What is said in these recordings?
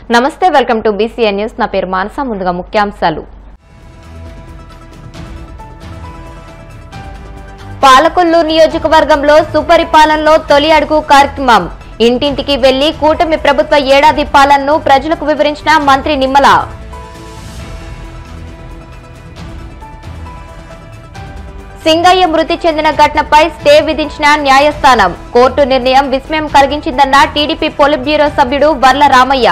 నమస్తే, welcome to BCN news. నా పేరు మానస. ముందుగా ముఖ్యాంశాలు. పాలకొల్లు నియోజకవర్గంలో సుపరిపాలనలో తొలి అడుగు కార్యక్రమం. ఇంటింటికి వెళ్లి కూటమి ప్రభుత్వ ఏడాది పాలనను ప్రజలకు వివరించిన మంత్రి నిమ్మల. సింగయ్య మృతి చెందిన ఘటనపై స్టే విధించిన న్యాయస్థానం. కోర్టు నిర్ణయం విస్మయం కలిగించిందన్న టీడీపీ పొలిట్ బ్యూరో సభ్యుడు వర్ల రామయ్య.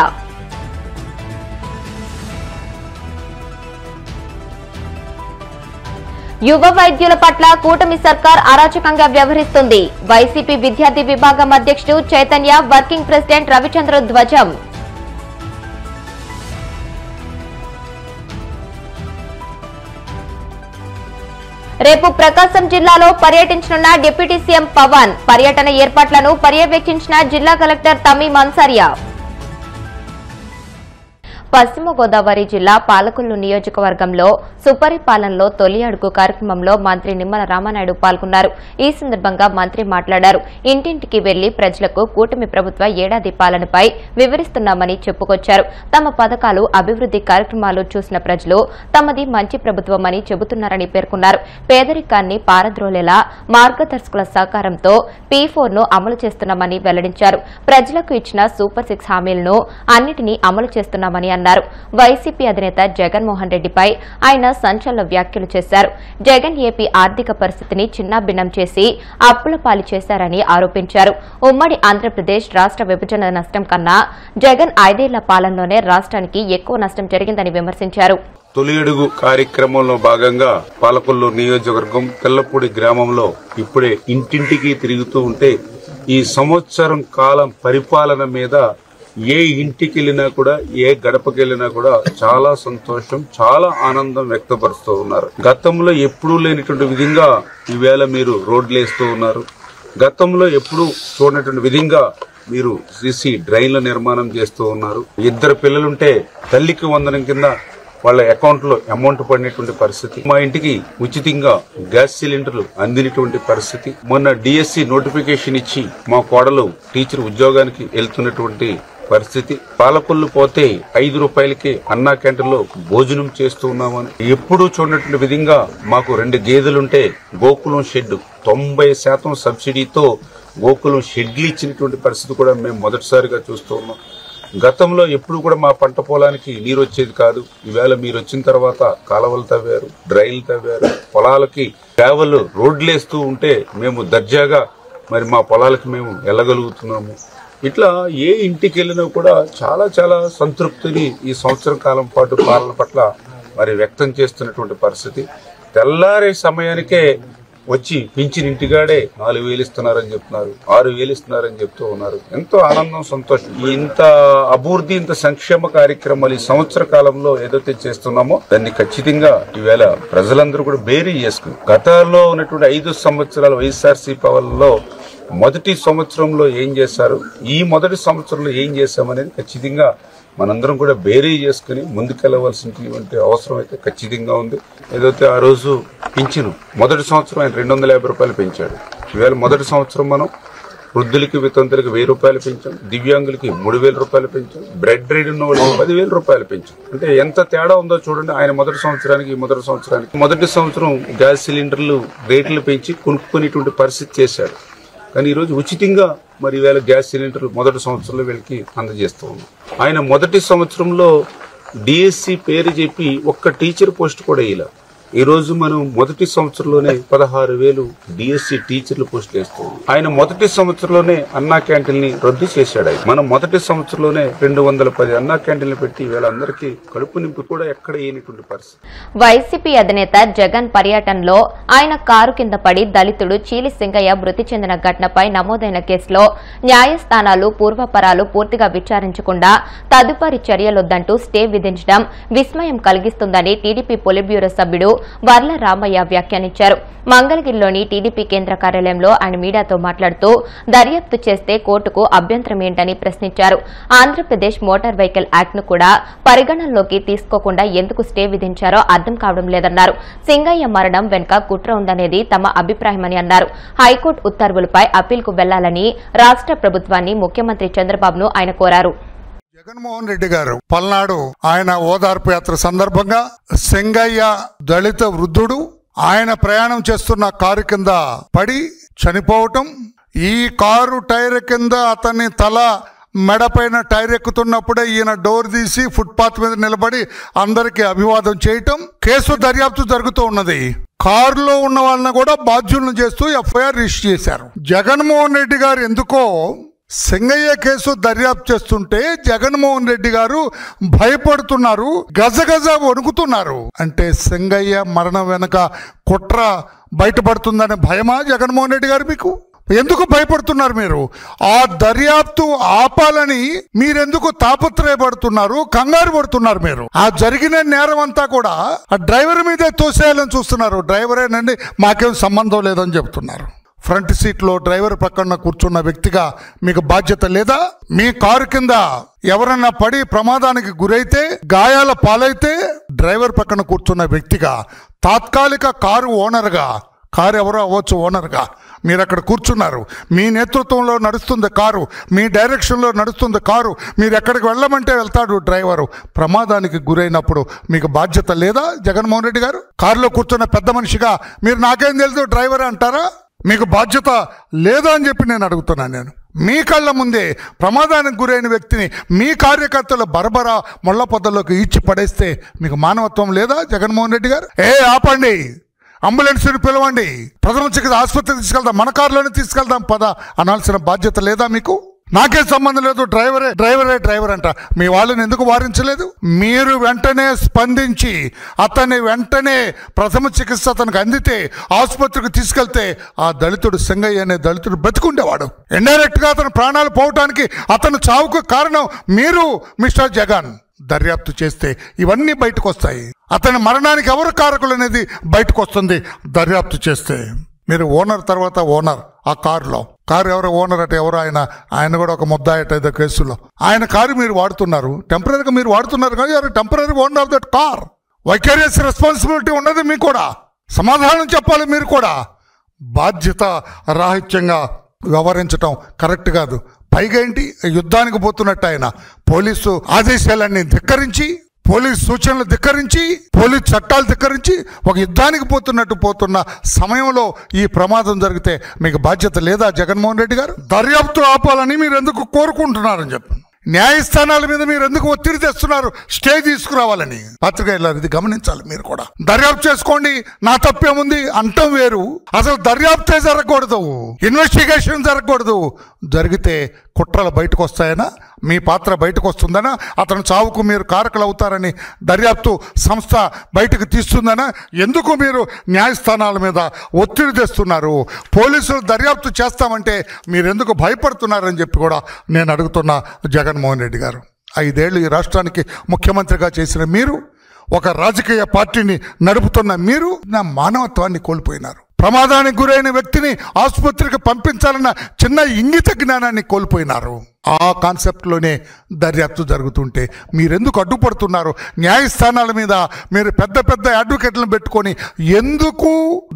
యువ వైద్యుల పట్ల కూటమి సర్కార్ అరాచకంగా వ్యవహరిస్తుంది. వైసీపీ విద్యార్థి విభాగం అధ్యక్షుడు చైతన్య, వర్కింగ్ ప్రెసిడెంట్ రవిచంద్ర ధ్వజం. రేపు ప్రకాశం జిల్లాలో పర్యటించనున్న డిప్యూటీ సీఎం పవన్. పర్యటన ఏర్పాట్లను పర్యవేక్షించిన జిల్లా కలెక్టర్ తమీం అన్సారియా. పశ్చిమ గోదావరి జిల్లా పాలకొల్లు నియోజకవర్గంలో సుపరిపాలనలో తొలి అడుగు కార్యక్రమంలో మంత్రి నిమ్మల రామానాయుడు పాల్గొన్నారు. ఈ సందర్భంగా మంత్రి మాట్లాడారు. ఇంటింటికి వెళ్లి ప్రజలకు కూటమి ప్రభుత్వ ఏడాది పాలనపై వివరిస్తున్నామని చెప్పుకొచ్చారు. తమ పథకాలు, అభివృద్ది కార్యక్రమాలు చూసిన ప్రజలు తమది మంచి ప్రభుత్వమని చెబుతున్నారని పేర్కొన్నారు. పేదరికాన్ని పారద్రోలేలా మార్గదర్శకుల సహకారంతో P4ను అమలు చేస్తున్నామని వెల్లడించారు. ప్రజలకు ఇచ్చిన సూపర్ 6 హామీలను అన్నిటినీ అమలు చేస్తున్నామని అన్నారు. వైసీపీ అధినేత జగన్మోహన్ రెడ్డిపై ఆయన సంచలన వ్యాఖ్యలు చేశారు. జగన్ ఏపీ ఆర్థిక పరిస్థితిని చిన్నాభిన్నం చేసి అప్పుల పాలు చేశారని ఆరోపించారు. ఉమ్మడి ఆంధ్రప్రదేశ్ రాష్ట్ర విభజన నష్టం కన్నా జగన్ 5 ఏళ్ల పాలనలోనే రాష్ట్రానికి ఎక్కువ నష్టం జరిగిందని విమర్శించారు. తొలి అడుగు కార్యక్రమంలో భాగంగా పాలకొల్లు నియోజకవర్గం తెల్లపూడి గ్రామంలో ఇప్పుడే ఇంటింటికి తిరుగుతూ ఉంటే ఈ సంవత్సరం కాలం పరిపాలన మీద ఏ ఇంటికి వెళ్ళినా కూడా, ఏ గడపకి వెళ్ళినా కూడా చాలా సంతోషం, చాలా ఆనందం వ్యక్తపరుస్తూ ఉన్నారు. గతంలో ఎప్పుడూ లేనిటువంటి విధంగా ఈవేళ మీరు రోడ్లు వేస్తూ ఉన్నారు. గతంలో ఎప్పుడూ చూడనటువంటి విధంగా మీరు CC డ్రైన్ల నిర్మాణం చేస్తూ ఉన్నారు. 2 పిల్లలుంటే తల్లికి వందనం కింద వాళ్ళ అకౌంట్ లో అమౌంట్ పడినటువంటి పరిస్థితి. మా ఇంటికి ఉచితంగా గ్యాస్ సిలిండర్లు అందినటువంటి పరిస్థితి. మొన్న DSC నోటిఫికేషన్ ఇచ్చి మా కోడలు టీచర్ ఉద్యోగానికి వెళ్తున్నటువంటి పరిస్థితి. పాలకొల్లు పోతే 5 రూపాయలకి అన్నా క్యాంటీన్లో భోజనం చేస్తూ ఉన్నామని ఎప్పుడూ చూడనటువంటి విధంగా మాకు 2 గేదెలుంటే గోకులం షెడ్ 90% సబ్సిడీతో గోకులం షెడ్లు ఇచ్చినటువంటి పరిస్థితి కూడా మేము మొదటిసారిగా చూస్తూ ఉన్నాం. గతంలో ఎప్పుడు కూడా మా పంట పొలానికి నీరు వచ్చేది కాదు. ఈవేళ మీరు వచ్చిన తర్వాత కాలువలు తవ్వారు, డ్రైన్లు తవ్వారు, పొలాలకి ట్రావెల్ రోడ్లేస్తూ ఉంటే మేము దర్జాగా మరి మా పొలాలకి మేము వెళ్ళగలుగుతున్నాము. ఇట్లా ఏ ఇంటికి వెళ్ళినా కూడా చాలా చాలా సంతృప్తిని ఈ సంవత్సరం కాలం పాటు పాలన పట్ల మరి వ్యక్తం చేస్తున్నటువంటి పరిస్థితి. తెల్లారే సమయానికే వచ్చి పింఛన్ ఇంటిగాడే 4,000 ఇస్తున్నారని చెప్తున్నారు, 6,000 ఇస్తున్నారని చెప్తూ ఉన్నారు. ఎంతో ఆనందం, సంతోషం. ఇంత అభివృద్ధి, ఇంత సంక్షేమ కార్యక్రమాలు ఈ సంవత్సర కాలంలో ఏదైతే చేస్తున్నామో దాన్ని ఖచ్చితంగా ఈవేళ ప్రజలందరూ కూడా బేరీ చేసుకుని గతంలో ఉన్నటువంటి 5 సంవత్సరాల వైఎస్ఆర్సీపీ పాలనలో మొదటి సంవత్సరంలో ఏం చేశారు, ఈ మొదటి సంవత్సరంలో ఏం చేశామనేది ఖచ్చితంగా మనందరం కూడా బేరీ చేసుకుని ముందుకెళ్లవలసినటువంటి అవసరం అయితే ఖచ్చితంగా ఉంది. ఏదైతే ఆ రోజు పింఛను మొదటి సంవత్సరం ఆయన 250 రూపాయలు పెంచాడు. ఈవేళ మొదటి సంవత్సరం మనం వృద్ధులకి, వితంతులకి 1,000 రూపాయలు పెంచాం, దివ్యాంగులకి 3,000 రూపాయలు పెంచాం, బ్రెడ్ రేడ్ ఉన్న వాళ్ళకి 10,000 రూపాయలు పెంచాం. అంటే ఎంత తేడా ఉందో చూడండి. ఆయన మొదటి సంవత్సరానికి ఈ మొదటి సంవత్సరానికి. మొదటి సంవత్సరం గ్యాస్ సిలిండర్లు రేట్లు పెంచి కొనుక్కునేటువంటి పరిస్థితి చేశాడు. కానీ ఈరోజు ఉచితంగా మరి ఈవేళ గ్యాస్ సిలిండర్లు మొదటి సంవత్సరంలో వీళ్ళకి అందజేస్తూ ఉన్నాం. ఆయన మొదటి సంవత్సరంలో DSC పేరు చెప్పి ఒక్క టీచర్ పోస్ట్ కూడా ఇలా. ఈ రోజు మనం మొదటి సంవత్సరంలోనే 16,000 DSC టీచర్ల పోస్టులు వేస్తాం. ఆయన మొదటి సంవత్సరంలోనే అన్నా క్యాంటీన్ని రద్దు చేశాడు. మనం మొదటి సంవత్సరంలోనే 210 అన్నా క్యాంటీన్లు పెట్టి వీళ్ళందరికీ కడుపు నింపి కూడా ఎక్కడ ఏనిటువంటి పరిస్థితి. వైసీపీ అధినేత జగన్ పర్యటనలో ఆయన కారు కింద పడి దళితుడు చీలి సింగయ్య మృతి చెందిన ఘటనపై నమోదైన కేసులో న్యాయస్థానాలు పూర్వపరాలు పూర్తిగా విచారించకుండా తదుపరి చర్యలొద్దంటూ స్టే విధించడం విస్మయం కలిగిస్తుందని టీడీపీ పొలిట్ బ్యూరో సభ్యుడు వర్ల రామయ్య వ్యాఖ్యానించారు. మంగళగిరిలోని టీడీపీ కేంద్ర కార్యాలయంలో ఆయన మీడియాతో మాట్లాడుతూ దర్యాప్తు చేస్తే కోర్టుకు అభ్యంతరం ఏంటని ప్రశ్నించారు. ఆంధ్రప్రదేశ్ మోటార్ వెహికల్ యాక్ట్ ను కూడా పరిగణనలోకి తీసుకోకుండా ఎందుకు స్టే విధించారో అర్థం కావడం లేదన్నారు. సింగయ్య మరణం వెనుక కుట్ర ఉందనేది తమ అభిప్రాయమని అన్నారు. హైకోర్టు ఉత్తర్వులపై అప్పీల్కు వెళ్లాలని రాష్ట్ర ప్రభుత్వాన్ని, ముఖ్యమంత్రి చంద్రబాబును ఆయన కోరారు. జగన్మోహన్ రెడ్డి గారు పల్నాడు ఆయన ఓదార్పు యాత్ర సందర్భంగా సింగయ్య దళిత వృద్ధుడు ఆయన ప్రయాణం చేస్తున్న కారు కింద పడి చనిపోవటం, ఈ కారు టైర్ కింద అతన్ని తల మెడపైన టైర్ ఎక్కుతున్నప్పుడే ఈయన డోర్ తీసి ఫుట్పాత్ మీద నిలబడి అందరికి అభివాదం చేయటం, కేసు దర్యాప్తు జరుగుతూ ఉన్నది. కారులో ఉన్న వాళ్ళని కూడా బాధ్యులను చేస్తూ ఎఫ్ఐఆర్ రిజిస్టర్ చేశారు. జగన్మోహన్ రెడ్డి గారు ఎందుకో సింగయ్య కేసు దర్యాప్తు చేస్తుంటే జగన్మోహన్ రెడ్డి గారు భయపడుతున్నారు, గజగజ వణుకుతున్నారు. అంటే సింగయ్య మరణం వెనుక కుట్ర బయటపడుతుందనే భయమా జగన్మోహన్ రెడ్డి గారు? మీకు ఎందుకు భయపడుతున్నారు? మీరు ఆ దర్యాప్తు ఆపాలని మీరెందుకు తాపత్రయపడుతున్నారు, కంగారు పడుతున్నారు? మీరు ఆ జరిగిన నేరం అంతా కూడా ఆ డ్రైవర్ మీదే తోసేయాలని చూస్తున్నారు. డ్రైవరేనండి, మాకేం సంబంధం లేదని చెప్తున్నారు. ఫ్రంట్ సీట్లో డ్రైవర్ పక్కన కూర్చున్న వ్యక్తిగా మీకు బాధ్యత లేదా? మీ కారు కింద ఎవరన్నా పడి ప్రమాదానికి గురైతే, గాయాల పాలైతే డ్రైవర్ పక్కన కూర్చున్న వ్యక్తిగా, తాత్కాలిక కారు ఓనర్గా, కారు ఎవరో అవ్వచ్చు ఓనర్గా మీరు అక్కడ కూర్చున్నారు. మీ నేతృత్వంలో నడుస్తుంది కారు, మీ డైరెక్షన్లో నడుస్తుంది కారు. మీరు ఎక్కడికి వెళ్ళమంటే వెళ్తాడు డ్రైవరు. ప్రమాదానికి గురైనప్పుడు మీకు బాధ్యత లేదా జగన్మోహన్ రెడ్డి గారు? కారులో కూర్చున్న పెద్ద మనిషిగా మీరు నాకేం తెలుసు డ్రైవర్ అంటారా? మీకు బాధ్యత లేదా అని చెప్పి నేను అడుగుతున్నాను. నేను మీ కళ్ళ ముందే ప్రమాదానికి గురైన వ్యక్తిని మీ కార్యకర్తలు బరబరా ముళ్ళ పొదల్లోకి ఈడ్చి పడేస్తే మీకు మానవత్వం లేదా జగన్మోహన్ రెడ్డి గారు? ఆపండి, అంబులెన్స్ని పిలవండి, ప్రథమ చికిత్స ఆసుపత్రికి తీసుకెళ్దాం, మన కారులోనే తీసుకెళ్దాం పద అనాల్సిన బాధ్యత లేదా మీకు? నాకే సంబంధం లేదు, డ్రైవర్ అంట. మీ వాళ్ళని ఎందుకు వారించలేదు? మీరు వెంటనే స్పందించి అతన్ని వెంటనే ప్రథమ చికిత్స అతనికి అందితే ఆసుపత్రికి తీసుకెళ్తే ఆ దళితుడు సింగయ్య అనే దళితుడు బతికుండేవాడు. ఇండైరెక్ట్ గా అతని ప్రాణాలు పోవటానికి, అతను చావుకు కారణం మీరు మిస్టర్ జగన్. దర్యాప్తు చేస్తే ఇవన్నీ బయటకు వస్తాయి. అతని మరణానికి ఎవరు కారకులు అనేది బయటకు వస్తుంది దర్యాప్తు చేస్తే. మీరు ఓనర్ తర్వాత ఓనర్ ఆ కారు ఎవరో ఓనర్ అంటే ఎవరు ఆయన కూడా ఒక ముద్దాయట ఏదో కేసులో. ఆయన కారు మీరు వాడుతున్నారు, టెంపరీగా మీరు వాడుతున్నారు కానీ ఎవరు temporary owner of that car. Vicarious responsibility ఉన్నది మీకు కూడా. సమాధానం చెప్పాలి మీరు కూడా. బాధ్యత రాహిత్యంగా వ్యవహరించటం కరెక్ట్ కాదు. పైగా ఏంటి, యుద్ధానికి పోతున్నట్టు ఆయన పోలీసు ఆదేశాలన్నీ ధిక్కరించి, పోలీసు సూచనలు ధిక్కరించి, పోలీసు చట్టాలు ధిక్కరించి ఒక యుద్ధానికి పోతున్న సమయంలో ఈ ప్రమాదం జరిగితే మీకు బాధ్యత లేదా జగన్మోహన్ రెడ్డి గారు? దర్యాప్తు ఆపాలని మీరు ఎందుకు కోరుకుంటున్నారని చెప్పండి. న్యాయస్థానాల మీద మీరు ఎందుకు ఒత్తిడి తెస్తున్నారు స్టే తీసుకురావాలని? పత్రిక ఇది గమనించాలి మీరు కూడా. దర్యాప్తు చేసుకోండి, నా తప్పేముంది అంటాం వేరు. అసలు దర్యాప్తే జరగకూడదు, ఇన్వెస్టిగేషన్ జరగకూడదు. జరిగితే కుట్రలు బయటకు వస్తాయనా, మీ పాత్ర బయటకు వస్తుందనా, అతను చావుకు మీరు కారకులు అవుతారని దర్యాప్తు సంస్థ బయటకు తీస్తుందనా? ఎందుకు మీరు న్యాయస్థానాల మీద ఒత్తిడి తెస్తున్నారు? పోలీసులు దర్యాప్తు చేస్తామంటే మీరెందుకు భయపడుతున్నారని చెప్పి కూడా నేను అడుగుతున్నా జగన్మోహన్ రెడ్డి గారు. 5 ఏళ్ళు ఈ రాష్ట్రానికి ముఖ్యమంత్రిగా చేసిన మీరు, ఒక రాజకీయ పార్టీని నడుపుతున్న మీరు నా మానవత్వాన్ని కోల్పోయినారు. ప్రమాదానికి గురైన వ్యక్తిని ఆసుపత్రికి పంపించాలన్న చిన్న ఇంగిత జ్ఞానాన్ని కోల్పోయినారు. ఆ కాన్సెప్ట్లోనే దర్యాప్తు జరుగుతుంటే మీరెందుకు అడ్డుపడుతున్నారు? న్యాయస్థానాల మీద మీరు పెద్ద అడ్వకేట్లను పెట్టుకొని ఎందుకు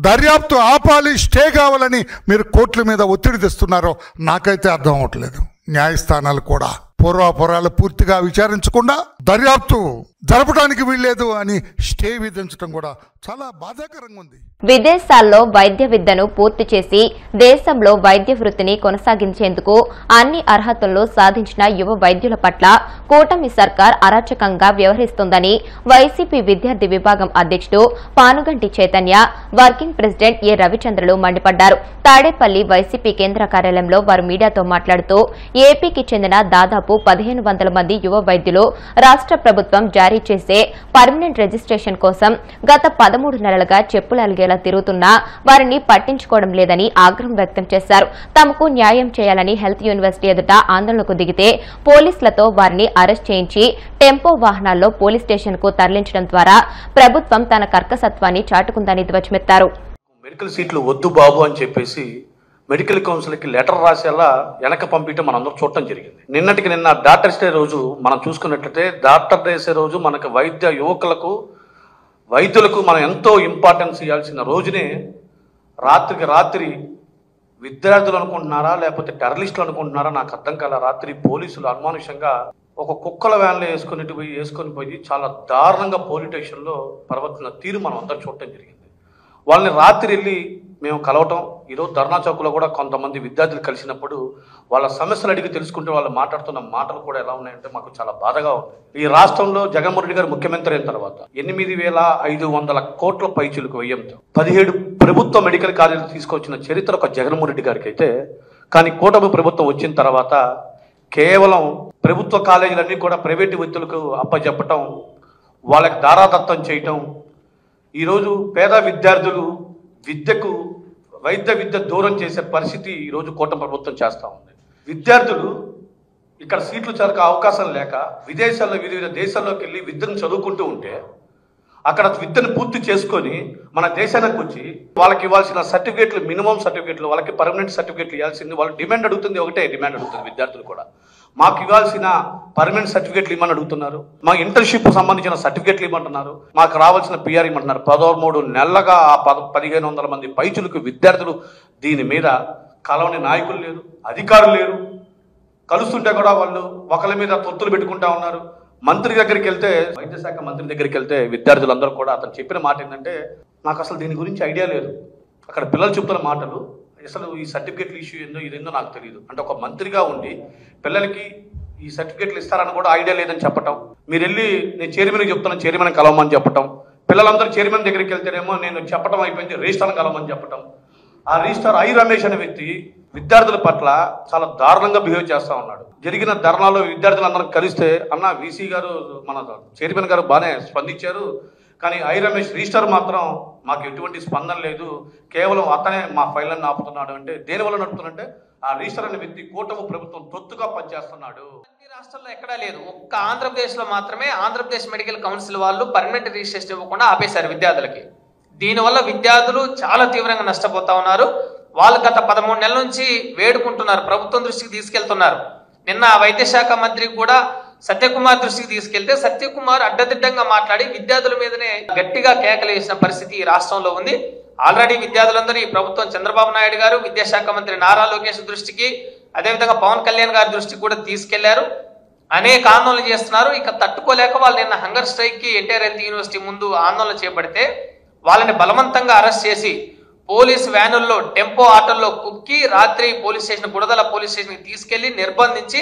దర్యాప్తు ఆపాలి, స్టే కావాలని మీరు కోర్టుల మీద ఒత్తిడి తెస్తున్నారో నాకైతే అర్థం అవ్వట్లేదు. న్యాయస్థానాలు కూడా పూర్వాపురాలు పూర్తిగా విచారించకుండా దర్యాప్తు జరపడానికి వీల్లేదు అని స్టే విధించడం కూడా చాలా బాధాకరంగా ఉంది. విదేశాల్లో వైద్య విద్యను పూర్తి చేసి దేశంలో వైద్య వృత్తిని కొనసాగించేందుకు అన్ని అర్హతలను సాధించిన యువ వైద్యుల పట్ల కూటమి సర్కార్ అరాచకంగా వ్యవహరిస్తోందని వైసీపీ విద్యార్థి విభాగం అధ్యక్షుడు పానుగంటి చైతన్య, వర్కింగ్ ప్రెసిడెంట్ ఏ రవిచంద్రులు మండిపడ్డారు. తాడేపల్లి వైసీపీ కేంద్ర కార్యాలయంలో వారు మీడియాతో మాట్లాడుతూ ఏపీకి చెందిన దాదాపు 1500 మంది యువ వైద్యులు రాష్ట్ర ప్రభుత్వం జారీ చేసే పర్మనెంట్ రిజిస్ట్రేషన్ కోసం గత 13 నెలలుగా చెప్పులు అలిగేలా తిరుగుతున్నా వారిని పట్టించుకోవడం లేదని ఆగ్రహం వ్యక్తం చేశారు. తమకు న్యాయం చేయాలని హెల్త్ యూనివర్సిటీ ఎదుట ఆందోళనకు దిగితే పోలీసులతో వారిని అరెస్ట్ చేయించి టెంపో వాహనాల్లో పోలీస్ స్టేషన్ కు తరలించడం ద్వారా ప్రభుత్వం తన కర్కసత్వాన్ని చాటుకుందని ధ్వజమెత్తారు. మెడికల్ సీట్లు వద్దు బాబు అని చెప్పేసి మెడికల్ కౌన్సిల్కి లెటర్ రాసేలా వెనక పంపించడం మనందరూ చూడటం జరిగింది. నిన్న డాక్టర్స్ డే రోజు మనం చూసుకున్నట్లయితే డాక్టర్ డే రోజు మనకు వైద్యులకు మనం ఎంతో ఇంపార్టెన్స్ ఇవ్వాల్సిన రోజునే రాత్రికి రాత్రి విద్యార్థులు అనుకుంటున్నారా లేకపోతే టెర్రరిస్టులు అనుకుంటున్నారా నాకు అర్థం కాల. రాత్రి పోలీసులు అమానుషంగా ఒక కుక్కల వ్యాన్లో వేసుకొని పోయి చాలా దారుణంగా పోలీస్ స్టేషన్లో ప్రవర్తన తీరు మనం అందరం చూడటం జరిగింది. వాళ్ళని రాత్రి వెళ్ళి మేము కలవటం, ఈరోజు ధర్నా చౌక్లో కూడా కొంతమంది విద్యార్థులు కలిసినప్పుడు వాళ్ళ సమస్యలు అడిగి తెలుసుకుంటే వాళ్ళు మాట్లాడుతున్న మాటలు కూడా ఎలా ఉన్నాయంటే మాకు చాలా బాధగా ఉంది. ఈ రాష్ట్రంలో జగన్మోహన్ రెడ్డి గారు ముఖ్యమంత్రి అయిన తర్వాత 8,500 కోట్ల పైచులకు వ్యయంతో 17 ప్రభుత్వ మెడికల్ కాలేజీలు తీసుకొచ్చిన చరిత్ర ఒక జగన్మోహన్ రెడ్డి గారికి అయితే, కానీ కూటమి ప్రభుత్వం వచ్చిన తర్వాత కేవలం ప్రభుత్వ కాలేజీలన్నీ కూడా ప్రైవేటు వ్యక్తులకు అప్పచెప్పటం, వాళ్ళకి దారాదత్తం చేయటం, ఈరోజు పేద విద్యార్థులు వైద్య విద్య దూరం చేసే పరిస్థితి ఈరోజు కూటమి ప్రభుత్వం చేస్తూ ఉంది. విద్యార్థులు ఇక్కడ సీట్లు చేరక అవకాశం లేక విదేశాల్లో వివిధ దేశాల్లోకి వెళ్ళి విద్యను చదువుకుంటూ ఉంటే అక్కడ విద్యను పూర్తి చేసుకొని మన దేశానికి వచ్చి వాళ్ళకి ఇవ్వాల్సిన సర్టిఫికేట్లు, మినిమం సర్టిఫికేట్లు, వాళ్ళకి పర్మనెంట్ సర్టిఫికేట్లు ఇవ్వాల్సింది వాళ్ళు డిమాండ్ అడుగుతుంది. ఒకటే డిమాండ్ అడుగుతుంది విద్యార్థులు కూడా, మాకు ఇవ్వాల్సిన పర్మనెంట్ సర్టిఫికేట్లు ఇవ్వమని అడుగుతున్నారు, మా ఇంటర్న్షిప్ సంబంధించిన సర్టిఫికేట్లు ఇవ్వమంటున్నారు, మాకు రావాల్సిన పిఆర్ ఇవ్వమంటున్నారు. 13 నెలలుగా ఆ 1,500 మంది పైచులకు విద్యార్థులు దీని మీద కలవని నాయకులు లేరు, అధికారులు లేరు. కలుస్తుంటే కూడా వాళ్ళు ఒకరి మీద తొత్తులు పెట్టుకుంటా ఉన్నారు. మంత్రి దగ్గరికి వెళ్తే, వైద్య శాఖ మంత్రి దగ్గరికి వెళ్తే విద్యార్థులందరూ కూడా అతను చెప్పిన మాట ఏంటంటే, నాకు అసలు దీని గురించి ఐడియా లేదు, అక్కడ పిల్లలు చెప్తున్న మాటలు, అసలు ఈ సర్టిఫికేట్లు ఇష్యూ ఇదేందో నాకు తెలియదు అంటే ఒక మంత్రిగా ఉండి పిల్లలకి ఈ సర్టిఫికేట్లు ఇస్తారని కూడా ఐడియా లేదని చెప్పటం, మీరు వెళ్ళి నేను చైర్మన్కి చెప్తాను చైర్మన్ కలవమని చెప్పటం, పిల్లలందరూ చైర్మన్ దగ్గరికి వెళ్తేనేమో నేను చెప్పడం అయిపోయింది రిజిస్టార్ని కలవమని చెప్పటం. ఆ రిజిస్టార్ ఐ రమేష్ అనే వ్యక్తి విద్యార్థుల పట్ల చాలా దారుణంగా బిహేవ్ చేస్తూ ఉన్నాడు. జరిగిన ధర్నాలో విద్యార్థులందరం కలిస్తే, అన్న వీసీ గారు మన చైర్మన్ గారు బాగానే స్పందించారు, కానీ ఐ రమేష్ రిజిస్టార్ మాత్రం మాకు ఎటువంటి స్పందన లేదు, కేవలం అతనే మా ఫైళ్ళని ఆపుతున్నాడు అంటే దేనివల్ల నడుపుతున్నంటే ఆ రిజిస్టర్ అనే వ్యక్తి కూటమి ప్రభుత్వం తొత్తుగా పనిచేస్తున్నాడు. అన్ని రాష్ట్రాల్లో ఎక్కడా లేదు, ఒక్క ఆంధ్రప్రదేశ్లో మాత్రమే ఆంధ్రప్రదేశ్ మెడికల్ కౌన్సిల్ వాళ్ళు పర్మనెంట్ రిజిస్ట్రేషన్ ఇవ్వకుండా ఆపేశారు విద్యార్థులకి. దీనివల్ల విద్యార్థులు చాలా తీవ్రంగా నష్టపోతా ఉన్నారు. వాళ్ళు గత 13 నెలల నుంచి వేడుకుంటున్నారు, ప్రభుత్వం దృష్టికి తీసుకెళ్తున్నారు. నిన్న వైద్య శాఖ మంత్రి కూడా సత్యకుమార్ దృష్టికి తీసుకెళ్తే సత్యకుమార్ అడ్డదిడ్డంగా మాట్లాడి విద్యార్థుల మీదనే గట్టిగా కేకలు వేసిన పరిస్థితి ఈ రాష్ట్రంలో ఉంది. ఆల్రెడీ విద్యార్థులందరూ ఈ ప్రభుత్వం చంద్రబాబు నాయుడు గారు, విద్యాశాఖ మంత్రి నారా లోకేష్ దృష్టికి, అదేవిధంగా పవన్ కళ్యాణ్ గారి దృష్టికి కూడా తీసుకెళ్లారు. అనేక ఆందోళనలు చేస్తున్నారు. ఇక తట్టుకోలేక వాళ్ళు నిన్న హంగర్ స్ట్రైక్ కి ఎన్టీఆర్ హెల్త్ యూనివర్సిటీ ముందు ఆందోళన చేపడితే వాళ్ళని బలవంతంగా అరెస్ట్ చేసి పోలీసు వ్యానుల్లో, టెంపో ఆటోల్లో కుక్కి రాత్రి పోలీస్ స్టేషన్, గుడదల పోలీస్ స్టేషన్ తీసుకెళ్లి నిర్బంధించి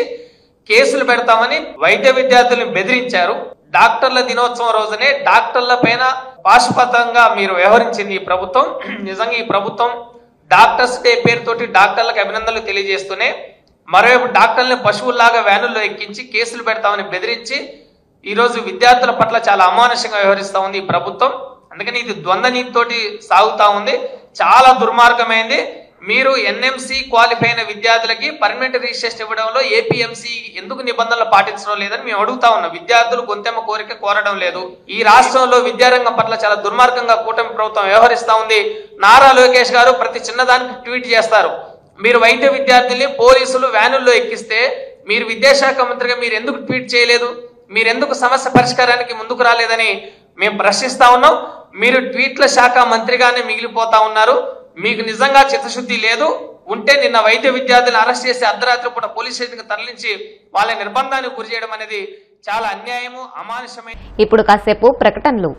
కేసులు పెడతామని వైద్య విద్యార్థులను బెదిరించారు. డాక్టర్ల దినోత్సవం రోజునే డాక్టర్ల పైన పాశుపతంగా మీరు వ్యవహరించింది ఈ ప్రభుత్వం. నిజంగా ఈ ప్రభుత్వం డాక్టర్స్ డే పేరుతోటి డాక్టర్లకు అభినందనలు తెలియజేస్తూనే మరోవైపు డాక్టర్లను పశువుల్లాగా వ్యానుల్లో ఎక్కించి కేసులు పెడతామని బెదిరించి ఈరోజు విద్యార్థుల పట్ల చాలా అమానుషంగా వ్యవహరిస్తూ ఉంది ఈ ప్రభుత్వం. అందుకని ఇది ద్వంద్వ నీతితోటి సాగుతా ఉంది, చాలా దుర్మార్గమైంది. మీరు ఎన్ఎంసీ క్వాలిఫై అయిన విద్యార్థులకి పర్మనెంట్ రిజిస్ట్రేషన్ ఇవ్వడంలో ఏపీఎంసీ ఎందుకు నిబంధనలు పాటించడం లేదని మేము అడుగుతా ఉన్నాం. విద్యార్థులు గొంతెమ్మ కోరిక కోరడం లేదు. ఈ రాష్ట్రంలో విద్యారంగం పట్ల చాలా దుర్మార్గంగా కూటమి ప్రభుత్వం వ్యవహరిస్తా ఉంది. నారా లోకేష్ గారు ప్రతి చిన్నదానికి ట్వీట్ చేస్తారు. మీరు వైద్య విద్యార్థుల్ని పోలీసులు వ్యానుల్లో ఎక్కిస్తే మీరు విద్యాశాఖ మంత్రిగా మీరు ఎందుకు ట్వీట్ చేయలేదు, మీరెందుకు సమస్య పరిష్కారానికి ముందుకు రాలేదని మేము ప్రశ్నిస్తా ఉన్నాం. మీరు ట్వీట్ల శాఖ మంత్రిగానే మిగిలిపోతా ఉన్నారు. మీకు నిజంగా చిత్తశుద్ధి లేదు ఉంటే నిన్న వైద్య విద్యార్థులను అరెస్ట్ చేసి అర్ధరాత్రి పూట పోలీస్ స్టేషన్కి తరలించి వాళ్ళ నిర్బంధానికి గురి చేయడం అనేది చాలా అన్యాయము, అమానుషమైన. ఇప్పుడు కాసేపు ప్రకటనలు.